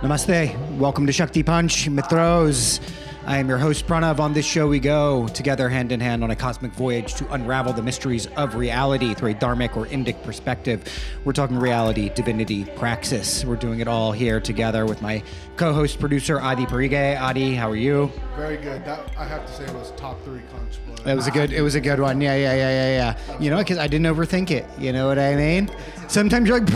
Namaste. Welcome to Shakti Punch, Mithros. I am your host, Pranav. On this show, we go together hand in hand on a cosmic voyage to unravel the mysteries of reality through a dharmic or Indic perspective. We're talking reality, divinity, praxis. We're doing it all here together with my co-host, producer, Adi Parige. Adi, how are you? Very good. That, I have to say, was top 3 conch blow. It was a good one. Yeah. You know, because I didn't overthink it. You know what I mean? Sometimes you're like...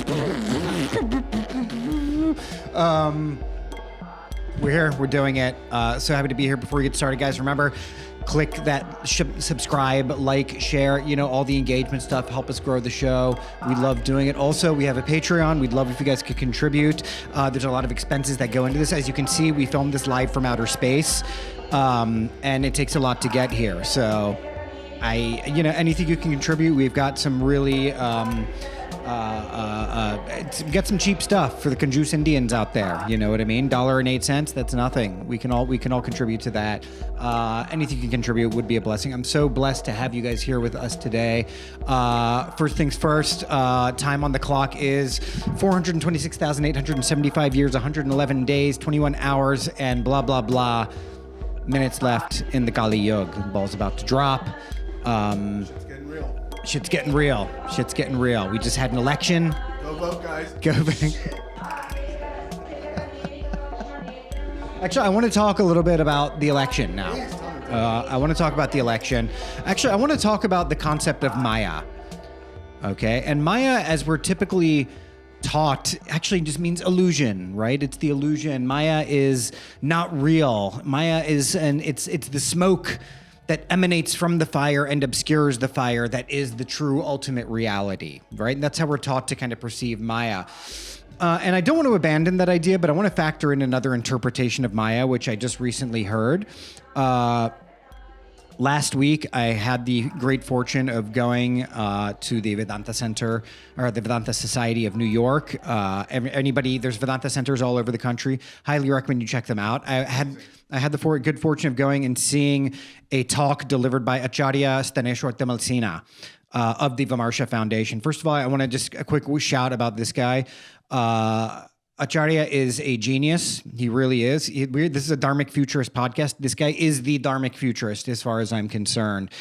We're here. We're doing it. So happy to be here. Before we get started, guys, remember, click that subscribe, like, share, all the engagement stuff. Help us grow the show. We love doing it. Also, we have a Patreon. We'd love if you guys could contribute. There's a lot of expenses that go into this. As you can see, we filmed this live from outer space, and it takes a lot to get here. So anything you can contribute. We've got some really... get some cheap stuff for the Conjus Indians out there. You know what I mean? $1.08, that's nothing. We can all contribute to that. Anything you can contribute would be a blessing. I'm so blessed to have you guys here with us today. First things first, time on the clock is 426,875 years, 111 days, 21 hours, and blah, blah, blah minutes left in the KaliYuga. Ball's about to drop. Shit's getting real. We just had an election. Go vote, guys. Go vote. Actually, I want to talk a little bit about the election now. I want to talk about the election. Actually, I want to talk about the concept of Maya. Okay? And Maya, as we're typically taught, actually just means illusion, right? It's the illusion. Maya is not real. Maya is, and it's the smoke that emanates from the fire and obscures the fire that is the true ultimate reality, right? And that's how we're taught to kind of perceive Maya. And I don't want to abandon that idea, but I want to factor in another interpretation of Maya, which I just recently heard. Last week, I had the great fortune of going to the Vedanta Center, or the Vedanta Society of New York. There's Vedanta centers all over the country. Highly recommend you check them out. I had the good fortune of going and seeing a talk delivered by Acharya Timalsina of the Vimarsha Foundation. First of all, I want to just a quick shout about this guy. Acharya is a genius. He really is. This is a Dharmic Futurist podcast. This guy is the Dharmic Futurist as far as I'm concerned,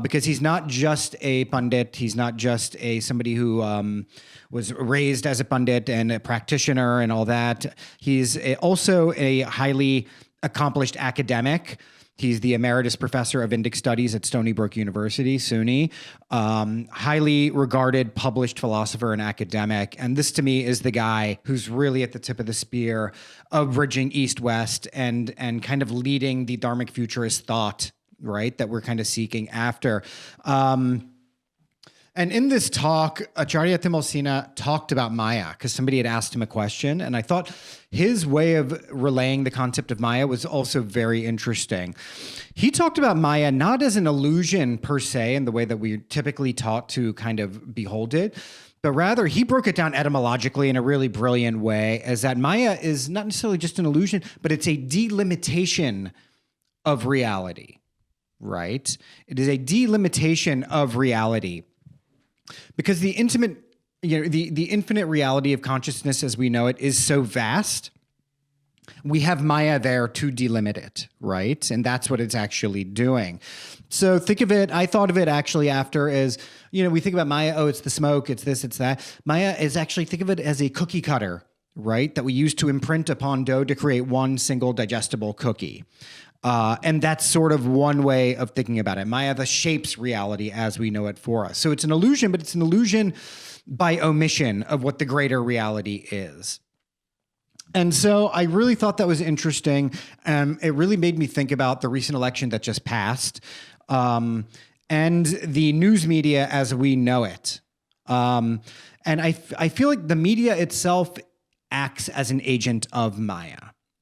because he's not just a Pandit. He's not just somebody who was raised as a Pandit and a practitioner and all that. He's also a highly accomplished academic. He's the emeritus professor of Indic studies at Stony Brook University, SUNY, highly regarded, published philosopher and academic. And this, to me, is the guy who's really at the tip of the spear of bridging East-West and kind of leading the Dharmic futurist thought, right, that we're kind of seeking after. And in this talk, Acharya Timalsina talked about Maya because somebody had asked him a question. And I thought his way of relaying the concept of Maya was also very interesting. He talked about Maya not as an illusion per se in the way that we're typically taught to kind of behold it, but rather he broke it down etymologically in a really brilliant way as that Maya is not necessarily just an illusion, but it's a delimitation of reality, right? It is a delimitation of reality. Because the infinite reality of consciousness as we know it is so vast, we have Maya there to delimit it, right? And that's what it's actually doing. So think of it, I thought of it actually after as, we think about Maya, it's the smoke, it's this, it's that. Maya is actually, think of it as a cookie cutter, right? That we use to imprint upon dough to create one single digestible cookie. And that's sort of one way of thinking about it. Maya shapes reality as we know it for us. So it's an illusion, but it's an illusion by omission of what the greater reality is. And so I really thought that was interesting. It really made me think about the recent election that just passed and the news media as we know it. And I feel like the media itself acts as an agent of Maya.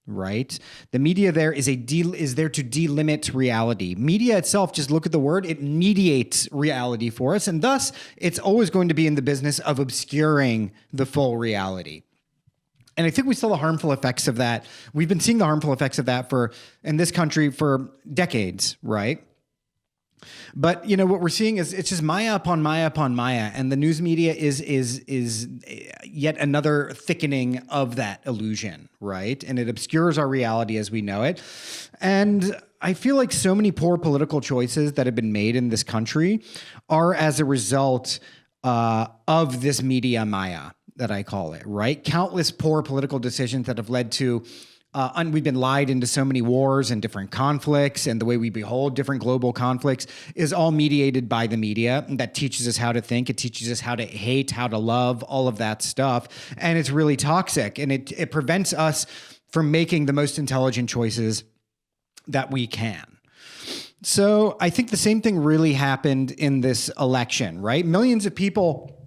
Right? The media there is there to delimit reality. Media itself, just look at the word, it mediates reality for us. And thus, it's always going to be in the business of obscuring the full reality. And I think we saw the harmful effects of that. We've been seeing the harmful effects of that in this country for decades, right? But what we're seeing is it's just Maya upon Maya upon Maya, and the news media is yet another thickening of that illusion, right? And it obscures our reality as we know it. And I feel like so many poor political choices that have been made in this country are as a result of this media Maya that I call it, right? Countless poor political decisions that have led to we've been lied into so many wars and different conflicts, and the way we behold different global conflicts is all mediated by the media. That teaches us how to think. It teaches us how to hate, how to love, all of that stuff. And it's really toxic, and it prevents us from making the most intelligent choices that we can. So I think the same thing really happened in this election, right? Millions of people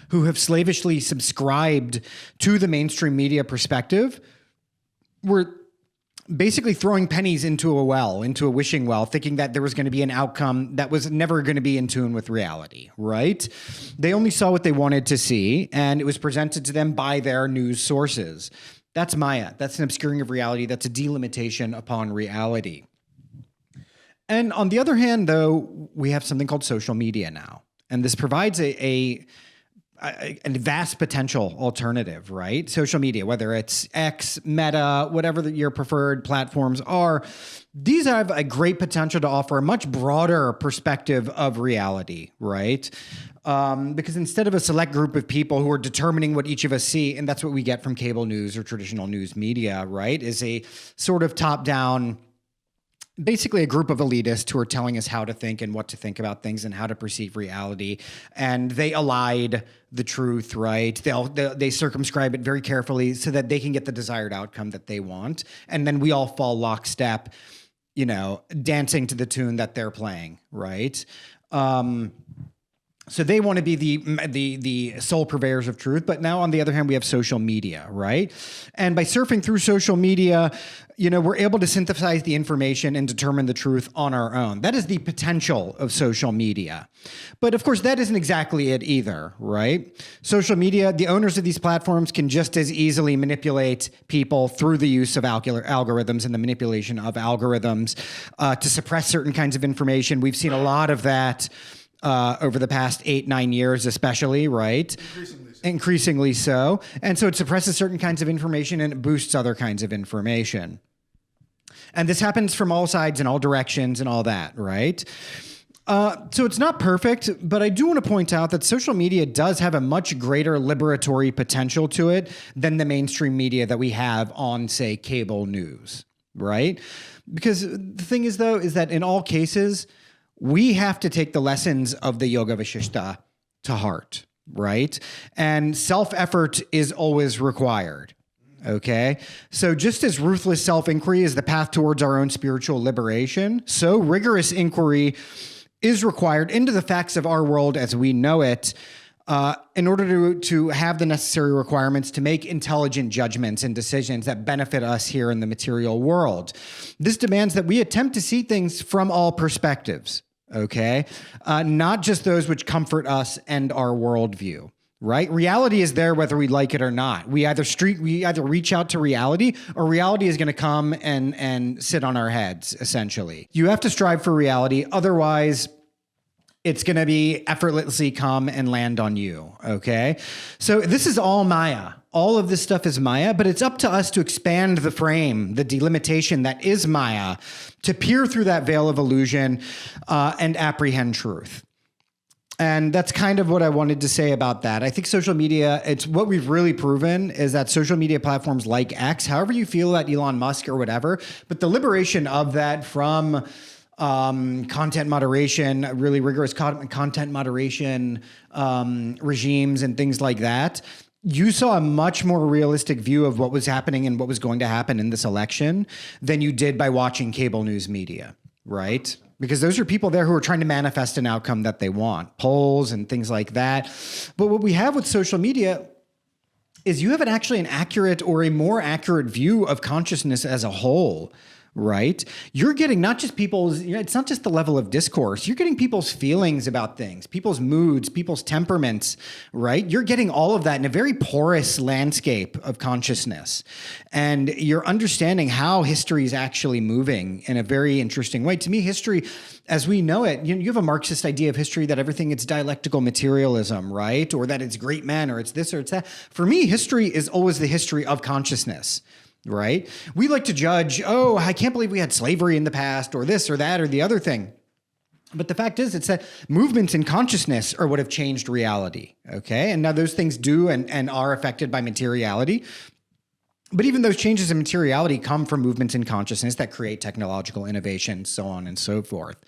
who have slavishly subscribed to the mainstream media perspective were basically throwing pennies into a wishing well, thinking that there was going to be an outcome that was never going to be in tune with reality, right? They only saw what they wanted to see, and it was presented to them by their news sources. That's Maya. That's an obscuring of reality. That's a delimitation upon reality. And on the other hand, though, we have something called social media now. And this provides a vast potential alternative, right? Social media, whether it's X, Meta, whatever your preferred platforms are, these have a great potential to offer a much broader perspective of reality, right? Because instead of a select group of people who are determining what each of us see, and that's what we get from cable news or traditional news media, right, is a sort of top-down, basically a group of elitists who are telling us how to think and what to think about things and how to perceive reality. And they elide the truth, right? They circumscribe it very carefully so that they can get the desired outcome that they want. And then we all fall lockstep, dancing to the tune that they're playing, right? So they want to be the sole purveyors of truth. But now, on the other hand, we have social media, right? And by surfing through social media, we're able to synthesize the information and determine the truth on our own. That is the potential of social media. But of course, that isn't exactly it either, right? Social media, the owners of these platforms can just as easily manipulate people through the use of algorithms and the manipulation of algorithms to suppress certain kinds of information. We've seen a lot of that over the past 8-9 years, especially, right? Increasingly so. And so it suppresses certain kinds of information and it boosts other kinds of information. And this happens from all sides and all directions and all that, right? So it's not perfect, but I do want to point out that social media does have a much greater liberatory potential to it than the mainstream media that we have on, say, cable news, right? Because the thing is, though, is that in all cases, we have to take the lessons of the Yoga Vashishta to heart, right? And self-effort is always required, okay? So just as ruthless self-inquiry is the path towards our own spiritual liberation, so rigorous inquiry is required into the facts of our world as we know it in order to have the necessary requirements to make intelligent judgments and decisions that benefit us here in the material world. This demands that we attempt to see things from all perspectives, okay? Not just those which comfort us and our worldview, right? Reality is there whether we like it or not. We either reach out to reality, or reality is going to come and sit on our heads, essentially. You have to strive for reality, otherwise it's going to be effortlessly come and land on you, okay? So this is all Maya. All of this stuff is Maya, but it's up to us to expand the frame, the delimitation that is Maya, to peer through that veil of illusion and apprehend truth. And that's kind of what I wanted to say about that. I think social media, it's what we've really proven is that social media platforms like X, however you feel about Elon Musk or whatever, but the liberation of that from content moderation, really rigorous content moderation regimes and things like that, you saw a much more realistic view of what was happening and what was going to happen in this election than you did by watching cable news media, right? Because those are people there who are trying to manifest an outcome that they want, polls and things like that. But what we have with social media is you have actually an accurate or a more accurate view of consciousness as a whole, right? You're getting not just people's, it's not just the level of discourse. You're getting people's feelings about things, people's moods, people's temperaments, right? You're getting all of that in a very porous landscape of consciousness. And you're understanding how history is actually moving in a very interesting way. To me, history, as we know it, you have a Marxist idea of history that everything it's dialectical materialism, right? Or that it's great men, or it's this or it's that. For me, history is always the history of consciousness. Right? We like to judge, oh, I can't believe we had slavery in the past, or this or that or the other thing. But the fact is, it's that movements in consciousness are what have changed reality. Okay. And now those things do and are affected by materiality. But even those changes in materiality come from movements in consciousness that create technological innovation, so on and so forth.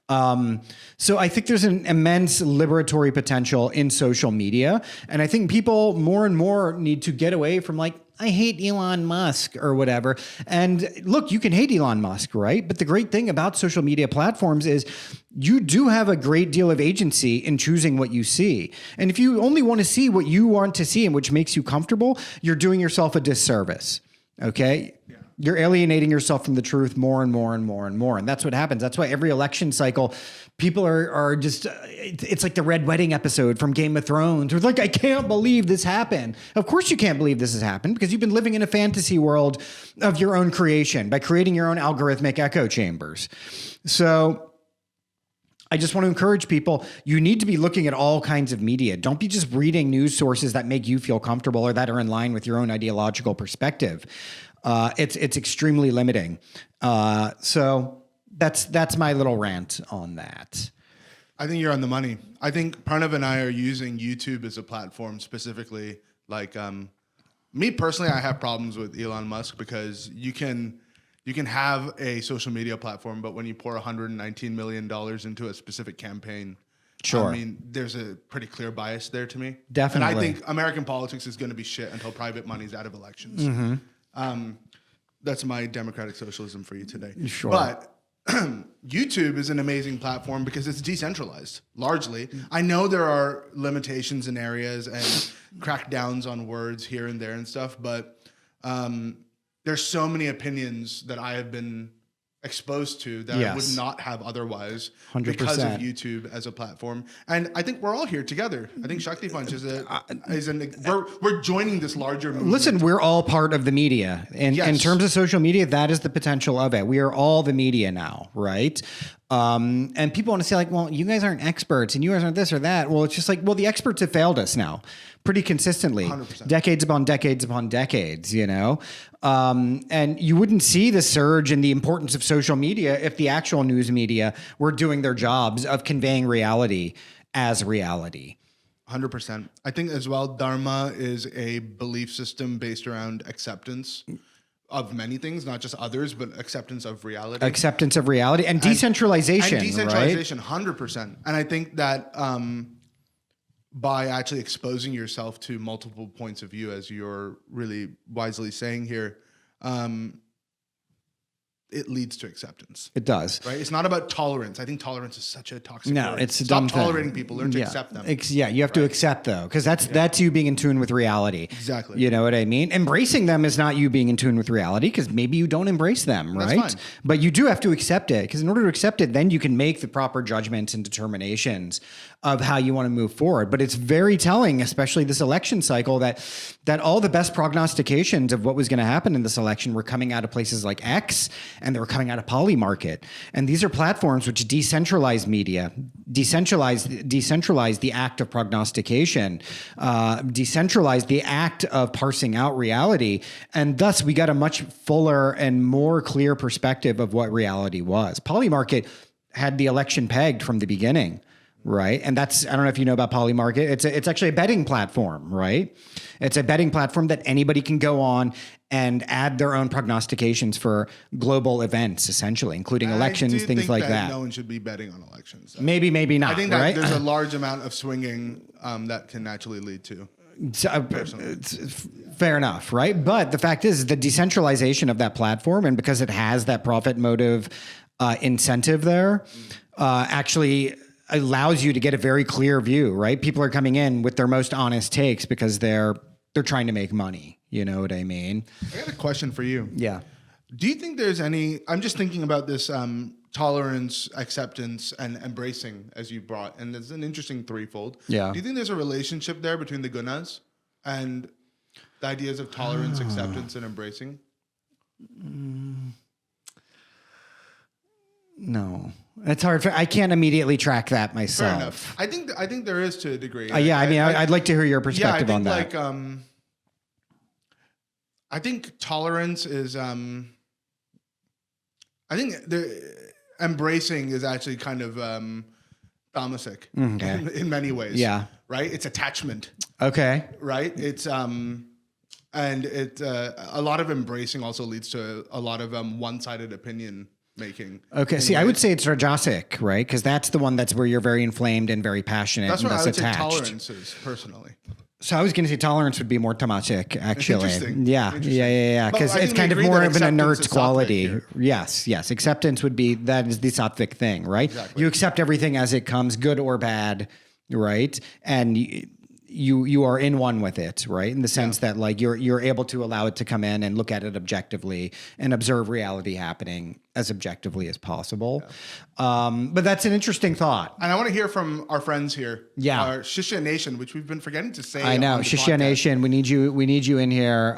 So I think there's an immense liberatory potential in social media. And I think people more and more need to get away from like, I hate Elon Musk or whatever. And look, you can hate Elon Musk, right? But the great thing about social media platforms is you do have a great deal of agency in choosing what you see. And if you only want to see what you want to see and which makes you comfortable, you're doing yourself a disservice. Okay? Yeah. You're alienating yourself from the truth more and more and more and more. And that's what happens. That's why every election cycle, people are just, it's like the Red Wedding episode from Game of Thrones. It's like, I can't believe this happened. Of course you can't believe this has happened because you've been living in a fantasy world of your own creation by creating your own algorithmic echo chambers. So I just want to encourage people, you need to be looking at all kinds of media. Don't be just reading news sources that make you feel comfortable or that are in line with your own ideological perspective. It's extremely limiting. So that's my little rant on that. I think you're on the money. I think Pranav and I are using YouTube as a platform specifically. Like me personally, I have problems with Elon Musk because you can have a social media platform, but when you pour $119 million into a specific campaign, sure. I mean, there's a pretty clear bias there to me. Definitely. And I think American politics is going to be shit until private money's out of elections. Mm-hmm. That's my democratic socialism for you today. Sure. But YouTube is an amazing platform because it's decentralized, largely. I know there are limitations in areas and crackdowns on words here and there and stuff, but there's so many opinions that I have been exposed to that I would not have otherwise 100%. Because of YouTube as a platform. And I think we're all here together. I think Shakti Punch we're joining this larger movement. Listen, we're all part of the media. And in terms of social media, that is the potential of it. We are all the media now, right? And people want to say like, well, you guys aren't experts and you guys aren't this or that. Well, it's just like, well, the experts have failed us now pretty consistently, 100%. Decades upon decades upon decades, you know? And you wouldn't see the surge in the importance of social media if the actual news media were doing their jobs of conveying reality as reality. 100%. I think as well, Dharma is a belief system based around acceptance of many things, not just others, but acceptance of reality. Acceptance of reality and decentralization. And decentralization, right? 100%. And I think that by actually exposing yourself to multiple points of view, as you're really wisely saying here, it leads to acceptance. It does. Right? It's not about tolerance. I think tolerance is such a toxic word. It's a Stop dumb tolerating thing. people. Learn to accept them. You have to accept, though, because that's you being in tune with reality. Exactly. You know what I mean? Embracing them is not you being in tune with reality, because maybe you don't embrace them, right? That's fine. But you do have to accept it, because in order to accept it, then you can make the proper judgments and determinations of how you want to move forward. But it's very telling, especially this election cycle, that all the best prognostications of what was going to happen in this election were coming out of places like X, and they were coming out of Polymarket. And these are platforms which decentralize media, decentralize the act of prognostication, decentralize the act of parsing out reality. And thus we got a much fuller and more clear perspective of what reality was. Polymarket had the election pegged from the beginning. Right. And that's, I don't know if you know about Polymarket. It's actually a betting platform, right? It's a betting platform that anybody can go on and add their own prognostications for global events, essentially, including elections, things like that. No one should be betting on elections. So. Maybe not. I think that right? there's a large amount of swinging that can naturally lead to. Fair enough, right? But the fact is, the decentralization of that platform, and because it has that profit motive incentive there, actually allows you to get a very clear view, right? People are coming in with their most honest takes because they're trying to make money. You know what I mean? I got a question for you. Yeah. Do you think there's any? I'm just thinking about this tolerance, acceptance, and embracing, as you brought, and there's an interesting threefold. Yeah. Do you think there's a relationship there between the Gunas and the ideas of tolerance, acceptance, and embracing? No, it's hard. I can't immediately track that myself. Fair enough. I think there is to a degree. I'd like to hear your perspective on that. I think tolerance is. I think the embracing is actually kind of thamasic in many ways. Yeah. Right. It's attachment. Okay. Right. It's and it a lot of embracing also leads to a lot of one-sided opinion making. Okay. See, I would say it's rajasic, right? Because that's the one that's where you're very inflamed and very passionate. That's and what I would attached. say tolerance is personally. So I was going to say tolerance would be more tamasic, actually. Interesting. Yeah. Because it's kind of more of an inert quality. Yes. Acceptance would be, that is the sattvic thing, right? Exactly. You accept everything as it comes, good or bad, right? And you are in one with it, right? In the sense that like you're able to allow it to come in and look at it objectively and observe reality happening as objectively as possible. But that's an interesting thought. And I want to hear from our friends here. Yeah. Our Shishya Nation, which we've been forgetting to say. I know. Shishya Nation, we need you in here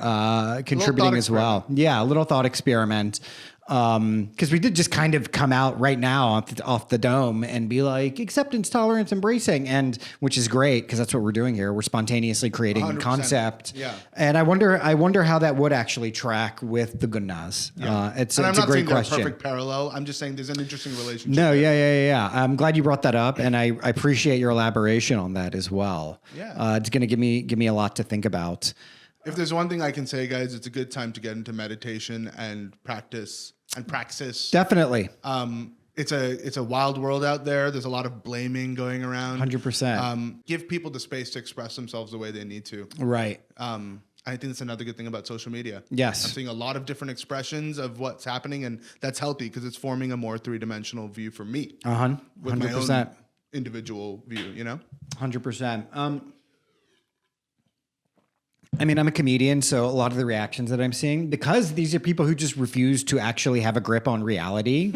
contributing as well. Yeah, a little thought experiment. Because we did just kind of come out right now off the dome and be like acceptance, tolerance, embracing, and which is great because that's what we're doing here. We're spontaneously creating 100%. Concept. Yeah. And I wonder how that would actually track with the Gunas. Yeah. It's and a I'm not great saying they're a question. perfect parallel. I'm just saying there's an interesting relationship. No, yeah. I'm glad you brought that up, and I appreciate your elaboration on that as well. Yeah. It's going to give me a lot to think about. If there's one thing I can say, guys, it's a good time to get into meditation and practice and praxis. Definitely. It's a wild world out there. There's a lot of blaming going around. 100%. Give people the space to express themselves the way they need to. Right. I think that's another good thing about social media. Yes. I'm seeing a lot of different expressions of what's happening, and that's healthy because it's forming a more three-dimensional view for me. 100%. With my own individual view, you know? 100%. I mean, I'm a comedian, so a lot of the reactions that I'm seeing, because these are people who just refuse to actually have a grip on reality.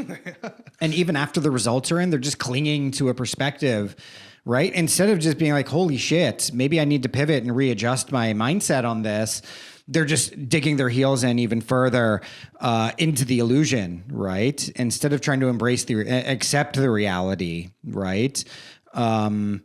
And even after the results are in, they're just clinging to a perspective, right? Instead of just being like, holy shit, maybe I need to pivot and readjust my mindset on this. They're just digging their heels in even further into the illusion, right? Instead of trying to accept the reality, right? And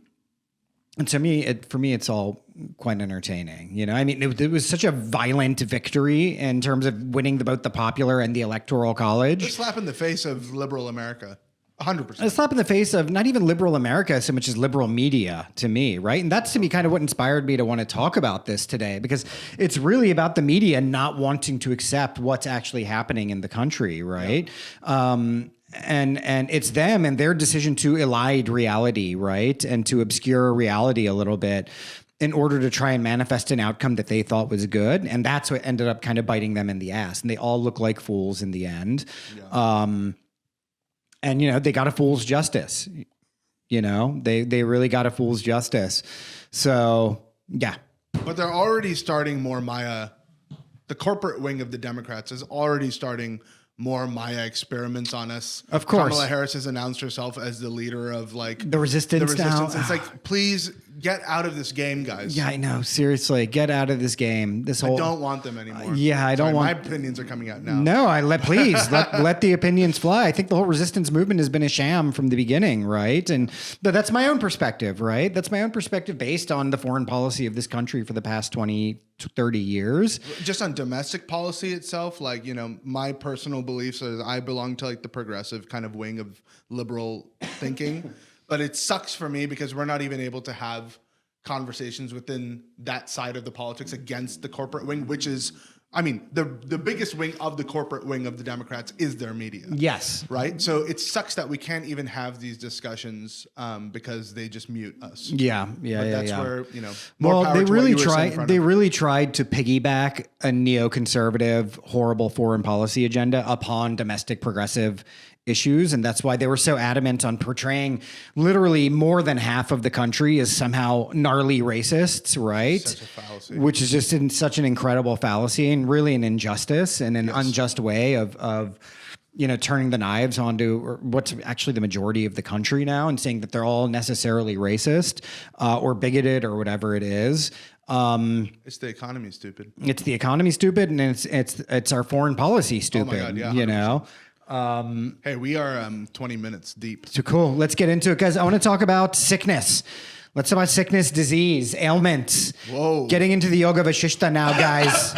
to me, for me, it's all quite entertaining. You know, I mean, it was such a violent victory in terms of winning both the popular and the electoral college. A slap in the face of liberal America. 100%. A slap in the face of not even liberal America so much as liberal media to me, right? And that's to me kind of what inspired me to want to talk about this today, because it's really about the media not wanting to accept what's actually happening in the country, right? Yeah. And it's them and their decision to elide reality, right? And to obscure reality a little bit in order to try and manifest an outcome that they thought was good. And that's what ended up kind of biting them in the ass. And they all look like fools in the end. Yeah. And, you know, they got a fool's justice. You know, they really got a fool's justice. So, yeah. But they're already starting more Maya. The corporate wing of the Democrats is already starting more Maya experiments on us. Of course. Kamala Harris has announced herself as the leader of like the resistance now. It's like, please get out of this game, guys. Yeah, I know. Seriously, get out of this game. I don't want them anymore. I don't want. My opinions are coming out now. No, please let the opinions fly. I think the whole resistance movement has been a sham from the beginning, right? But that's my own perspective, right? That's my own perspective based on the foreign policy of this country for the past 20, 30 years. Just on domestic policy itself, like, you know, my personal beliefs is I belong to like the progressive kind of wing of liberal thinking. But it sucks for me because we're not even able to have conversations within that side of the politics against the corporate wing, which is, I mean, the biggest wing of the corporate wing of the Democrats is their media. Yes. Right? So it sucks that we can't even have these discussions because they just mute us. Yeah. That's where, you know, more power they to really what you were saying, tried. They really tried to piggyback a neoconservative, horrible foreign policy agenda upon domestic progressive issues. And that's why they were so adamant on portraying literally more than half of the country as somehow gnarly racists, right? Such a fallacy. Which is just such an incredible fallacy and really an injustice and an unjust way of turning the knives onto what's actually the majority of the country now and saying that they're all necessarily racist or bigoted or whatever it is. It's the economy, stupid. It's the economy, stupid, and it's our foreign policy, stupid. Oh my God, yeah, you know. Hey, we are 20 minutes deep. So cool. Let's get into it, guys. I want to talk about sickness. Let's talk about sickness, disease, ailments. Whoa. Getting into the Yoga Vashishta now, guys.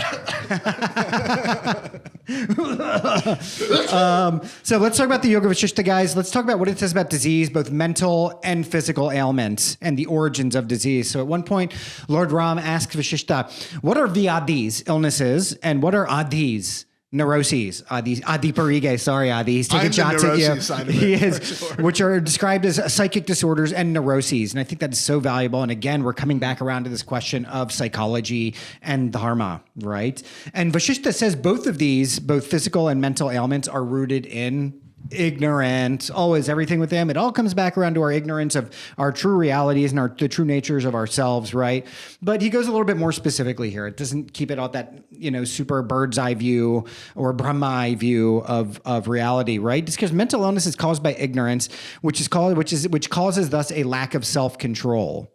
So let's talk about the Yoga Vashishta, guys. Let's talk about what it says about disease, both mental and physical ailments, and the origins of disease. So at one point, Lord Ram asked Vashishta, what are Vyadhis, illnesses, and what are Adhis, neuroses? Adi Parige, sorry, Adi. He's taking shots at you. Side of He it, is, for sure. which are described as psychic disorders and neuroses. And I think that is so valuable. And again, we're coming back around to this question of psychology and dharma, right? And Vashishta says both of these, both physical and mental ailments, are rooted in ignorance. Always everything with them. It all comes back around to our ignorance of our true realities and the true natures of ourselves, right? But he goes a little bit more specifically here. It doesn't keep it all that, super bird's eye view or Brahma eye view of reality, right? It's because mental illness is caused by ignorance, which causes thus a lack of self-control.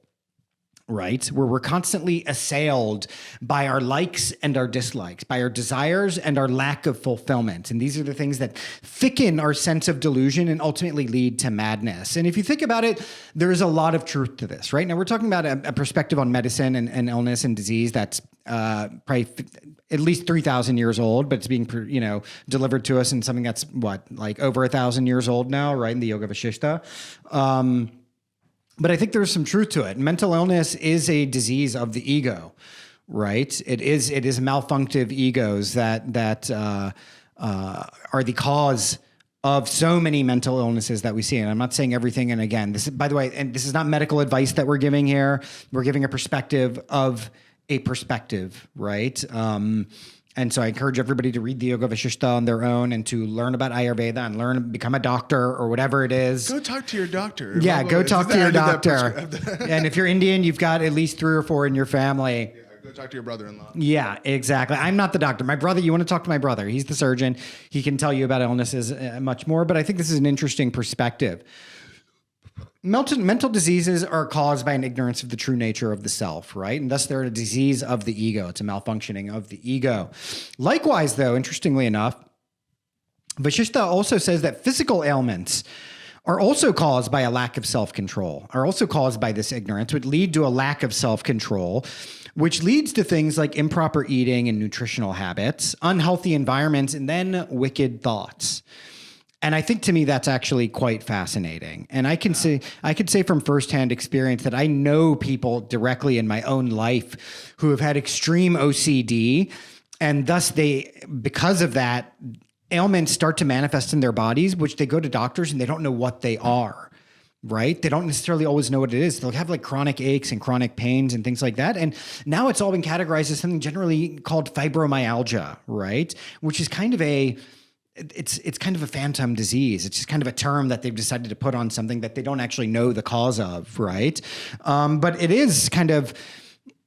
Right? Where we're constantly assailed by our likes and our dislikes, by our desires and our lack of fulfillment. And these are the things that thicken our sense of delusion and ultimately lead to madness. And if you think about it, there is a lot of truth to this, right? Now we're talking about a perspective on medicine and illness and disease that's probably at least 3,000 years old, but it's being, delivered to us in something that's over 1,000 years old now, right? In the Yoga Vashishta. But I think there's some truth to it. Mental illness is a disease of the ego, right? It is malfunctive egos that are the cause of so many mental illnesses that we see. And I'm not saying everything. And again, this is, by the way, and this is not medical advice that we're giving here. We're giving a perspective of a perspective, right? And so I encourage everybody to read the Yoga Vashishta on their own and to learn about Ayurveda and become a doctor or whatever it is. Go talk to your doctor. Yeah, go talk to your doctor. And if you're Indian, you've got at least 3 or 4 in your family. Yeah, go talk to your brother-in-law. Yeah, exactly. I'm not the doctor. My brother, you want to talk to my brother. He's the surgeon. He can tell you about illnesses much more, but I think this is an interesting perspective. Mental diseases are caused by an ignorance of the true nature of the self, right? And thus they're a disease of the ego. It's a malfunctioning of the ego. Likewise, though, interestingly enough, Vashishta also says that physical ailments are also caused by a lack of self-control, are also caused by this ignorance, which lead to a lack of self-control, which leads to things like improper eating and nutritional habits, unhealthy environments, and then wicked thoughts. And I think to me, that's actually quite fascinating. And I could say from firsthand experience that I know people directly in my own life who have had extreme OCD. And thus because of that, ailments start to manifest in their bodies, which they go to doctors and they don't know what they are, right? They don't necessarily always know what it is. They'll have chronic aches and chronic pains and things like that. And now it's all been categorized as something generally called fibromyalgia, right? Which is kind of it's kind of a phantom disease. It's just kind of a term that they've decided to put on something that they don't actually know the cause of, right? But it is kind of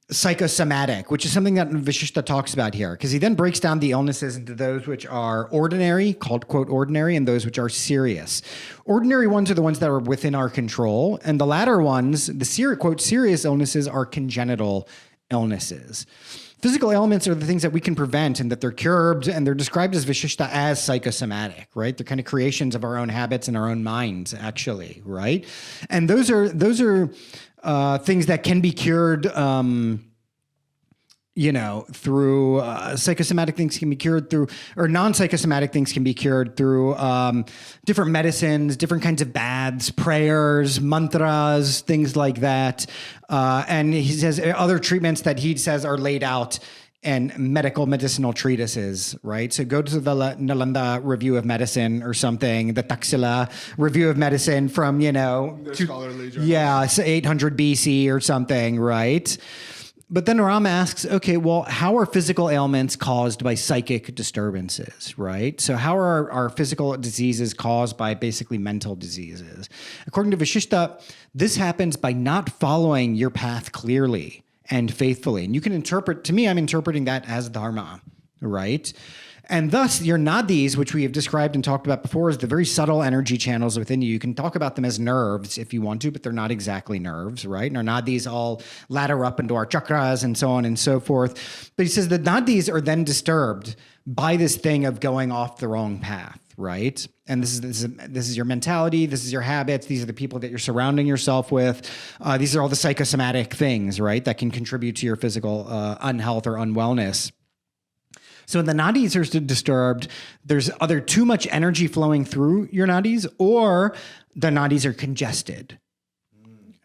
psychosomatic, which is something that Vashishta talks about here, because he then breaks down the illnesses into those which are ordinary, called, quote, ordinary, and those which are serious. Ordinary ones are the ones that are within our control, and the latter ones, the quote, serious illnesses, are congenital illnesses. Physical ailments are the things that we can prevent and that they're cured, and they're described as Vashishta as psychosomatic, right? They're kind of creations of our own habits and our own minds, actually, right? And those are things that can be cured, through psychosomatic things can be cured through, or non-psychosomatic things can be cured through different medicines, different kinds of baths, prayers, mantras, things like that. And he says other treatments that he says are laid out in medicinal treatises, right? So go to the Nalanda Review of Medicine or something, the Taxila Review of Medicine from, Scholarly journals. Yeah, 800 BC or something, right? But then Ram asks, okay, well, how are physical ailments caused by psychic disturbances, right? So how are our physical diseases caused by basically mental diseases? According to Vashishta, this happens by not following your path clearly and faithfully. And you can interpret, to me, I'm interpreting that as dharma, right? And thus, your nadis, which we have described and talked about before, is the very subtle energy channels within you. You can talk about them as nerves if you want to, but they're not exactly nerves, right? And our nadis all ladder up into our chakras and so on and so forth. But he says the nadis are then disturbed by this thing of going off the wrong path, right? And this is your mentality. This is your habits. These are the people that you're surrounding yourself with. These are all the psychosomatic things, right, that can contribute to your physical unhealth or unwellness. So when the nadis are disturbed, there's either too much energy flowing through your nadis or the nadis are congested.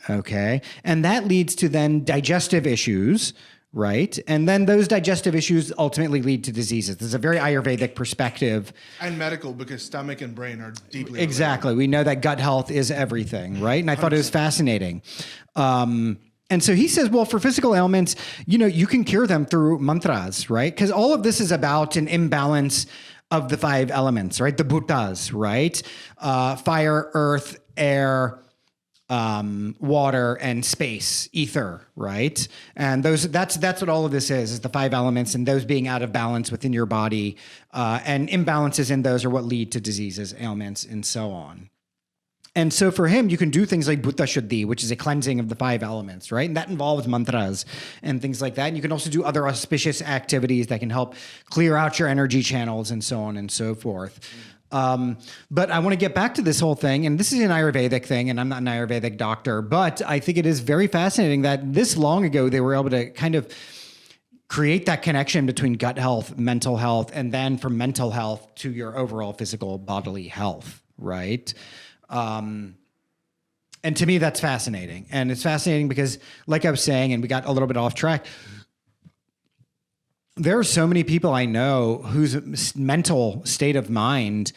Okay. And that leads to then digestive issues, right? And then those digestive issues ultimately lead to diseases. There's a very Ayurvedic perspective. And medical, because stomach and brain are deeply Exactly. related. We know that gut health is everything, right? And I thought it was fascinating. And so he says, well, for physical ailments, you can cure them through mantras, right? Because all of this is about an imbalance of the 5 elements, right? The bhutas, right? Fire, earth, air, water, and space, ether, right? And that's what all of this is the 5 elements, and those being out of balance within your body, and imbalances in those are what lead to diseases, ailments, and so on. And so for him, you can do things like Bhuta Shuddhi, which is a cleansing of the 5 elements, right? And that involves mantras and things like that. And you can also do other auspicious activities that can help clear out your energy channels and so on and so forth. But I want to get back to this whole thing, and this is an Ayurvedic thing, and I'm not an Ayurvedic doctor, but I think it is very fascinating that this long ago they were able to kind of create that connection between gut health, mental health, and then from mental health to your overall physical bodily health, right? And to me, that's fascinating. And it's fascinating because, like I was saying, and we got a little bit off track, there are so many people I know whose mental state of mind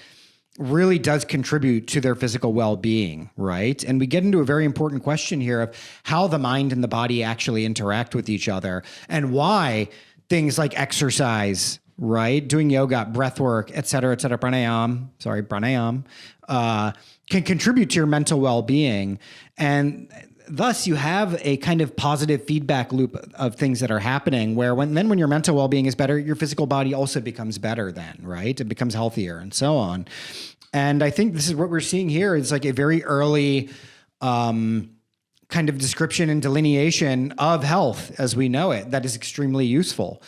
really does contribute to their physical well-being, right? And we get into a very important question here of how the mind and the body actually interact with each other and why things like exercise, right? Doing yoga, breath work, et cetera, pranayam, can contribute to your mental well-being. And thus you have a kind of positive feedback loop of things that are happening where when your mental well-being is better, your physical body also becomes better then, right? It becomes healthier and so on. And I think this is what we're seeing here. It's like a very early kind of description and delineation of health as we know it that is extremely useful.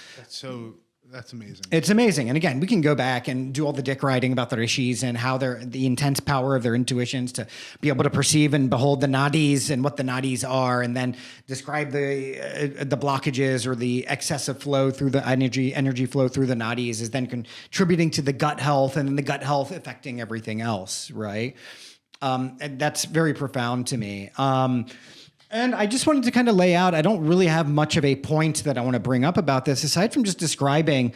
That's amazing. It's amazing. And again, we can go back and do all the dick writing about the rishis and how the intense power of their intuitions to be able to perceive and behold the nadis and what the nadis are, and then describe the blockages or the excessive flow through the energy flow through the nadis is then contributing to the gut health, and then the gut health affecting everything else, right? And that's very profound to me. And I just wanted to kind of lay out, I don't really have much of a point that I want to bring up about this, aside from just describing,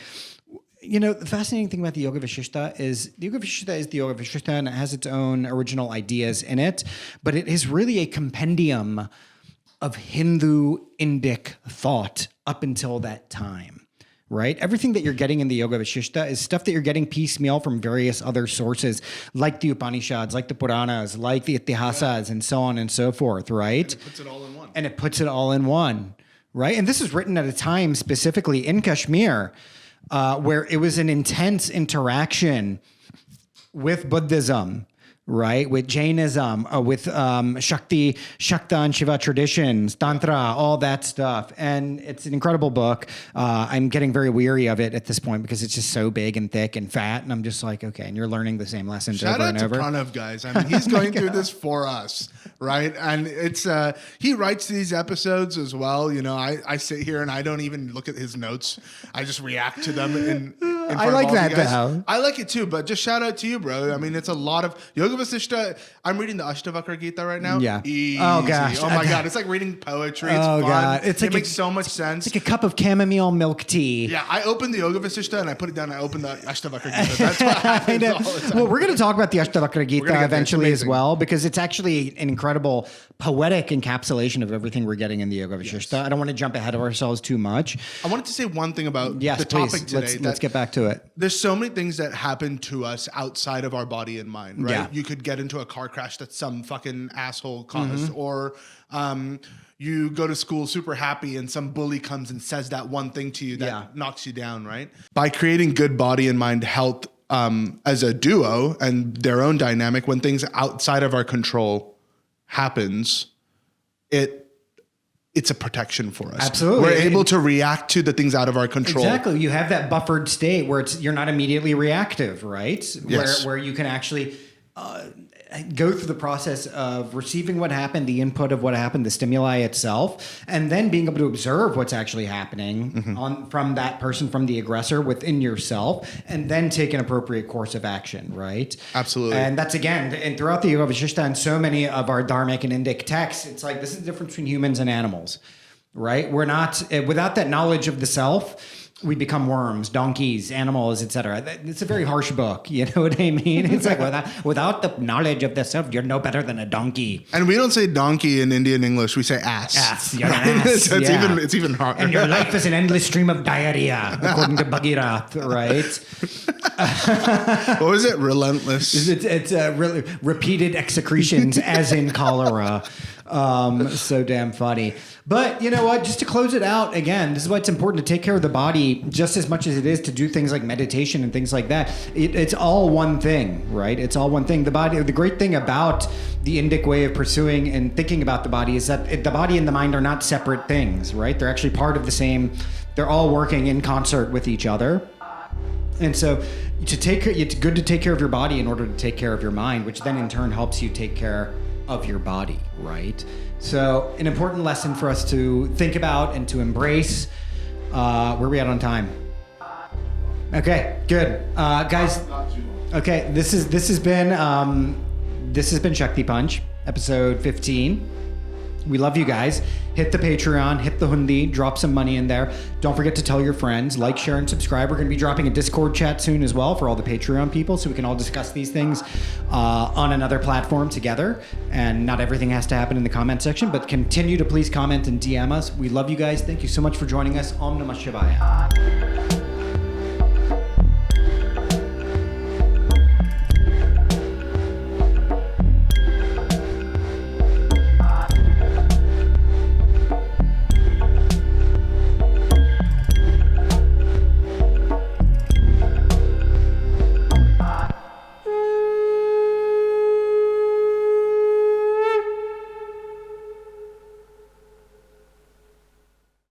the fascinating thing about the Yoga Vashishta is the Yoga Vashishta and it has its own original ideas in it, but it is really a compendium of Hindu Indic thought up until that time. Right? Everything that you're getting in the Yoga Vashishta is stuff that you're getting piecemeal from various other sources, like the Upanishads, like the Puranas, like the Itihasas, and so on and so forth, right? And it puts it all in one. And it puts it all in one, right? And this was written at a time specifically in Kashmir, where it was an intense interaction with Buddhism, right? With Jainism, with Shakti, Shakta and Shiva traditions, Tantra, all that stuff. And it's an incredible book. I'm getting very weary of it at this point because it's just so big and thick and fat. And I'm just like, okay, and you're learning the same lessons over and over. Shout out to Pranav, guys. I mean, he's going through this for us, right? And it's he writes these episodes as well. I sit here and I don't even look at his notes. I just react to them in front I of like all of that you guys. though. I like it too, but just shout out to you, bro. I mean, it's a lot of Yoga Vasishta. I'm reading the Ashtavakra Gita right now. Yeah. Easy. Oh, gosh. Oh my God. It's like reading poetry. It's Oh, fun. God. It's it like makes so much sense. It's like a cup of chamomile milk tea. Yeah, I opened the Yoga Vasishta and I put it down. I opened the Ashtavakra Gita. That's what happens all the time. Well, we're going to talk about the Ashtavakra gonna Gita get there. It's eventually as amazing. well, because it's actually an incredible poetic encapsulation of everything we're getting in the Yoga Vasishta. I don't want to jump ahead of ourselves too much. I wanted to say one thing about Yes, the please. topic today. Let's get back to it. There's so many things that happen to us outside of our body and mind, right? Yeah. You could get into a car crash that some fucking asshole caused, Mm-hmm. or you go to school super happy and some bully comes and says that one thing to you that Yeah. knocks you down, right? By creating good body and mind health as a duo and their own dynamic, when things outside of our control happens, it's a protection for us. Absolutely. We're able to react to the things out of our control. Exactly. You have that buffered state where you're not immediately reactive, right? Yes. Where you can actually go through the process of receiving what happened, the input of what happened, the stimuli itself, and then being able to observe what's actually happening from that person, from the aggressor within yourself, and then take an appropriate course of action, right? Absolutely. And that's again, and throughout the Yoga Vasishta and so many of our Dharmic and Indic texts, it's like this is the difference between humans and animals, right? We're not, without that knowledge of the self, we become worms, donkeys, animals, etc. It's a very harsh book. You know what I mean? It's like without the knowledge of the self, you're no better than a donkey. And we don't say donkey in Indian English. We say ass. Ass. You're an ass. So it's even harder. And your life is an endless stream of diarrhea, according to Bhagirath, right? What was it? Relentless. It's really repeated excretions, as in cholera. So damn funny. But you know what? Just to close it out, again, this is why it's important to take care of the body just as much as it is to do things like meditation and things like that. It's all one thing, right? It's all one thing. The body. The great thing about the Indic way of pursuing and thinking about the body is that the body and the mind are not separate things, right? They're actually part of the same. They're all working in concert with each other. And so it's good to take care of your body in order to take care of your mind, which then in turn helps you take care of your body, right? So an important lesson for us to think about and to embrace. Where are we at on time? Okay, good. Guys, okay, this has been Shakti Punch, episode 15. We love you guys. Hit the Patreon, hit the Hundi, drop some money in there. Don't forget to tell your friends, like, share, and subscribe. We're going to be dropping a Discord chat soon as well for all the Patreon people, so we can all discuss these things on another platform together. And not everything has to happen in the comment section, but continue to please comment and DM us. We love you guys. Thank you so much for joining us. Om Namah Shivaya.